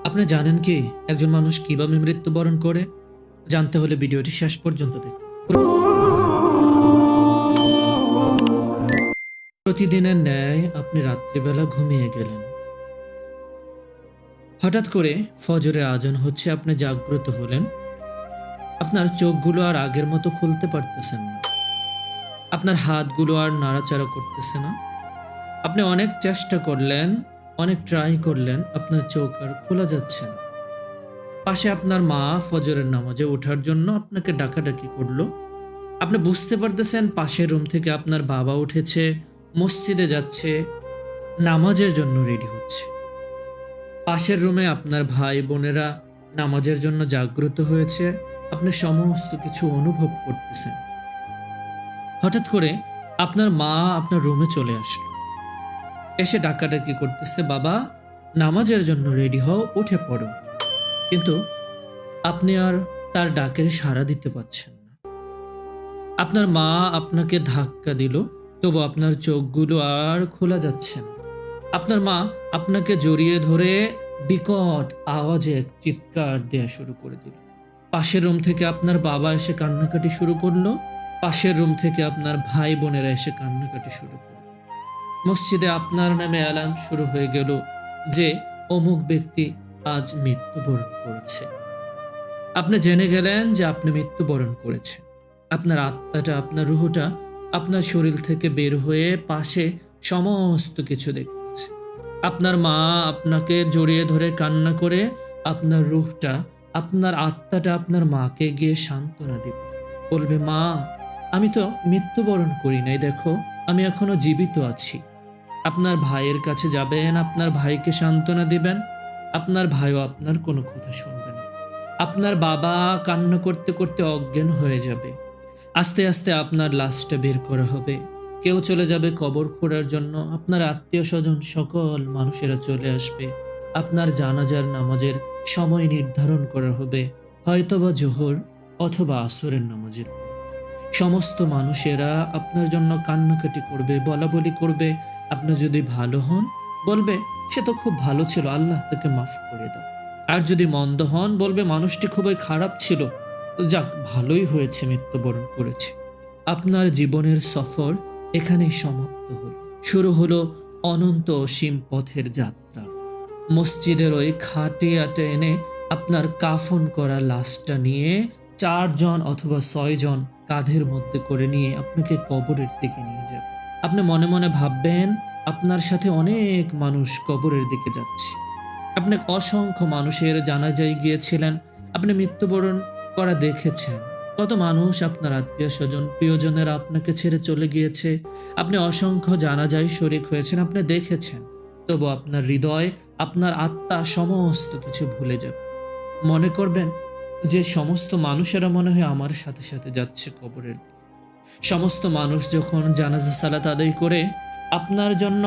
আপনি জানেন কি একজন মানুষ কিভাবে মৃত্যুবরণ করে? জানতে হলে ভিডিওটি শেষ পর্যন্ত দেখুন। প্রতিদিনের ন্যায় আপনি রাত্রিবেলা ঘুমিয়ে গেলেন। হঠাৎ করে ফজরের আজান হচ্ছে, আপনি জাগ্রত হলেন। আপনার চোখগুলো আর আগের মতো খুলতে পারতেছেন না। আপনার হাতগুলো আর নাড়াচাড়া করতেছে না। আপনি অনেক চেষ্টা করলেন, অনেক ট্রাই করলেন, আপনার চোখ আর খোলা যাচ্ছে না। পাশে আপনার মা ফজরের নামাজে ওঠার জন্য আপনাকে ডাকাডাকি করলো। আপনি বুঝতে পারতেছেন পাশের রুম থেকে আপনার বাবা উঠেছে, মসজিদে যাচ্ছে, নামাজের জন্য রেডি হচ্ছে। পাশের রুমে আপনার ভাই বোনেরা নামাজের জন্য জাগ্রত হয়েছে। আপনি সমস্ত কিছু অনুভব করতেছেন। হঠাৎ করে আপনার মা আপনার রুমে চলে আসলো, এসে ডাকাডাকি করতেছে, বাবা নামাজের জন্য রেডি হও, উঠে পড়ো। কিন্তু আপনি আর তার ডাকের সাড়া দিতে পারছেন না। আপনার মা আপনাকে ধাক্কা দিল, তবু আপনার চোখগুলো আর খোলা যাচ্ছে না। আপনার মা আপনাকে জড়িয়ে ধরে বিকট আওয়াজে এক চিৎকার দেয়া শুরু করে দিল। পাশের রুম থেকে আপনার বাবা এসে কান্নাকাটি শুরু করলো। পাশের রুম থেকে আপনার ভাই বোনেরা এসে কান্নাকাটি শুরু করলো। মসজিদে আপনার নামে অ্যালার্ম শুরু হয়ে গেল যে অমুক ব্যক্তি আজ মৃত্যুবরণ করেছে। আপনি জেনে গেলেন যে আপনি মৃত্যুবরণ করেছেন। আপনার আত্মাটা, আপনার রুহটা আপনার শরীর থেকে বের হয়ে পাশে সমস্ত কিছু দেখতেছে। আপনার মা আপনাকে জড়িয়ে ধরে কান্না করে আপনার রুহটা, আপনার আত্মাটা আপনার মাকে গিয়ে সান্ত্বনা দিবে, বলবে, মা আমি তো মৃত্যুবরণ করি নাই, দেখো আমি এখনো জীবিত আছি। আপনার ভাইয়ের কাছে যাবেন, আপনার ভাইকে সান্ত্বনা দিবেন। আপনার ভাইও আপনার কোনো কথা শুনবে না। আপনার বাবা কান্না করতে করতে অজ্ঞান হয়ে যাবে। আস্তে আস্তে আপনার লাশটা বের করা হবে। কেউ চলে যাবে কবর খোঁড়ার জন্য। আপনার আত্মীয় স্বজন সকল মানুষেরা চলে আসবে। আপনার জানাজার নামাজের সময় নির্ধারণ করা হবে, হয়তোবা জোহর অথবা আসরের নামাজের পর। সমস্ত মানুষেরা আপনার জন্য কান্নাকাটি করবে, বলাবলি করবে। আপনি যদি ভালো হন, বলবে সে তো খুব ভালো ছিল, আল্লাহ তাকে মাফ করে দাও। আর যদি মন্দ হন, বলবে মানুষটি খুবই খারাপ ছিল, যাক ভালোই হয়েছে মৃত্যুবরণ করেছে। আপনার জীবনের সফর এখানেই সমাপ্ত হলো। শুরু হলো অনন্ত অসীম পথের যাত্রা। মসজিদের ওই খাটিয়াটা এনে আপনার কাফন করা লাশটা নিয়ে 4 জন অথবা 6 জন কাঁধের মধ্যে করে নিয়ে আপনাকে কবরের দিকে নিয়ে যাবে। আপনি মনে মনে ভাববেন আপনার সাথে অনেক মানুষ কবরের দিকে যাচ্ছে। আপনি অসংখ্য মানুষের জানাজায় গিয়েছিলেন, আপনি মৃত্যুবরণ করা দেখেছেন। কত মানুষ আপনার আত্মীয় স্বজন প্রিয়জনেরা আপনাকে ছেড়ে চলে গিয়েছে। আপনি অসংখ্য জানাজায় শরীক হয়েছেন, আপনি দেখেছেন। তবু আপনার হৃদয়, আপনার আত্মা সমস্ত কিছু ভুলে যাবে। মনে করবেন যে সমস্ত মানুষেরা মনে হয় আমার সাথে সাথে যাচ্ছে কবরের দিকে। সমস্ত মানুষ যখন জানাজা সালাত আদায় করে আপনার জন্য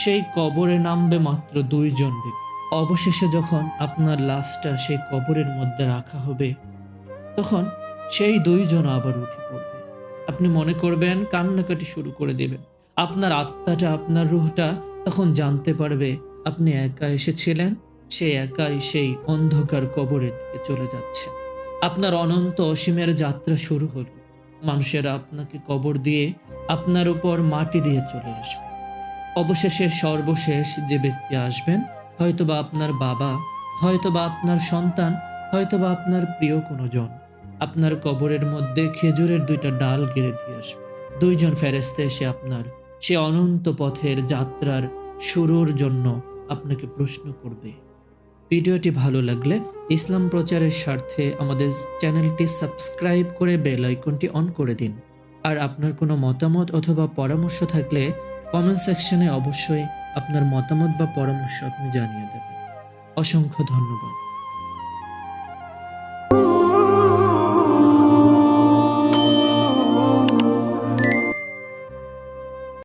সেই কবরে নামবে মাত্র 2 জন ব্যক্তি। অবশেষে যখন আপনার লাশটা সেই কবরের মধ্যে রাখা হবে, তখন সেই 2 জন আবার উঠে পড়বে। আপনি মনে করবেন, কান্নাকাটি শুরু করে দেবেন। আপনার আত্মাটা, আপনার রুহটা তখন জানতে পারবে আপনি একা এসেছিলেন, সে একাই সেই অন্ধকার কবরের দিকে চলে যাচ্ছে। আপনার অনন্ত অসীমের যাত্রা শুরু হলো। মানুষেরা আপনাকে কবর দিয়ে আপনার উপর মাটি দিয়ে চলে আসবে। অবশেষে সর্বশেষ যে ব্যক্তি আসবেন, হয়তোবা আপনার বাবা, হয়তোবা আপনার সন্তান, হয়তোবা আপনার প্রিয় কোনো জন, আপনার কবরের মধ্যে খেজুরের 2টা ডাল গেড়ে দিয়ে আসবে। 2 জন ফেরেশতা এসে আপনার সে অনন্ত পথের যাত্রার শুরুর জন্য আপনাকে প্রশ্ন করবে। ভিডিওটি ভালো লাগলে ইসলাম প্রচারের স্বার্থে আমাদের চ্যানেলটি সাবস্ক্রাইব করে বেল আইকনটি অন করে দিন। আর আপনার কোনো মতামত অথবা পরামর্শ থাকলে কমেন্ট সেকশনে অবশ্যই আপনার মতামত বা পরামর্শ আপনি জানিয়ে দেবেন। অসংখ্য ধন্যবাদ।